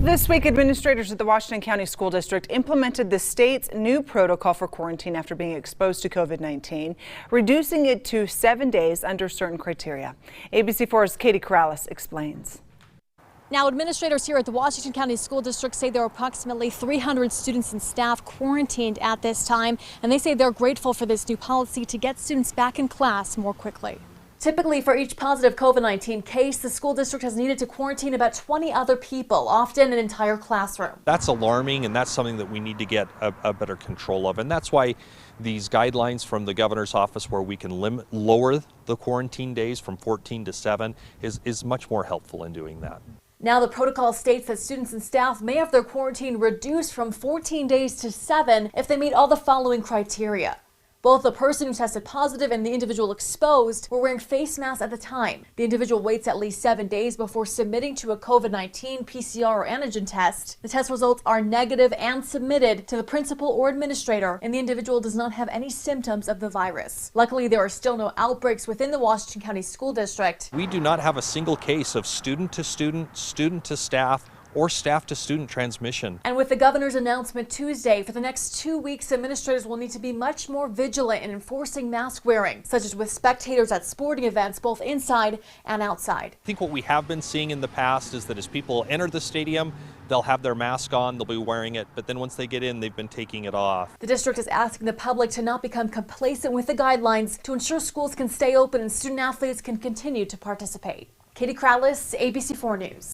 This week, administrators at the Washington County School District implemented the state's new protocol for quarantine after being exposed to COVID-19, reducing it to 7 days under certain criteria. ABC4's Katie Corrales explains. Now, administrators here at the Washington County School District say there are approximately 300 students and staff quarantined at this time, and they say they're grateful for this new policy to get students back in class more quickly. Typically, for each positive COVID-19 case, the school district has needed to quarantine about 20 other people, often an entire classroom. That's alarming, and that's something that we need to get a better control of. And that's why these guidelines from the governor's office, where we can lower the quarantine days from 14 to 7, is much more helpful in doing that. Now, the protocol states that students and staff may have their quarantine reduced from 14 days to 7 if they meet all the following criteria. Both the person who tested positive and the individual exposed were wearing face masks at the time. The individual waits at least 7 days before submitting to a COVID-19 PCR or antigen test. The test results are negative and submitted to the principal or administrator, and the individual does not have any symptoms of the virus. Luckily, there are still no outbreaks within the Washington County School District. We do not have a single case of student to student, student to staff, or staff-to-student transmission. And with the governor's announcement Tuesday, for the next 2 weeks, administrators will need to be much more vigilant in enforcing mask wearing, such as with spectators at sporting events, both inside and outside. I think what we have been seeing in the past is that as people enter the stadium, they'll have their mask on, they'll be wearing it, but then once they get in, they've been taking it off. The district is asking the public to not become complacent with the guidelines to ensure schools can stay open and student athletes can continue to participate. Katie Corrales, ABC4 News.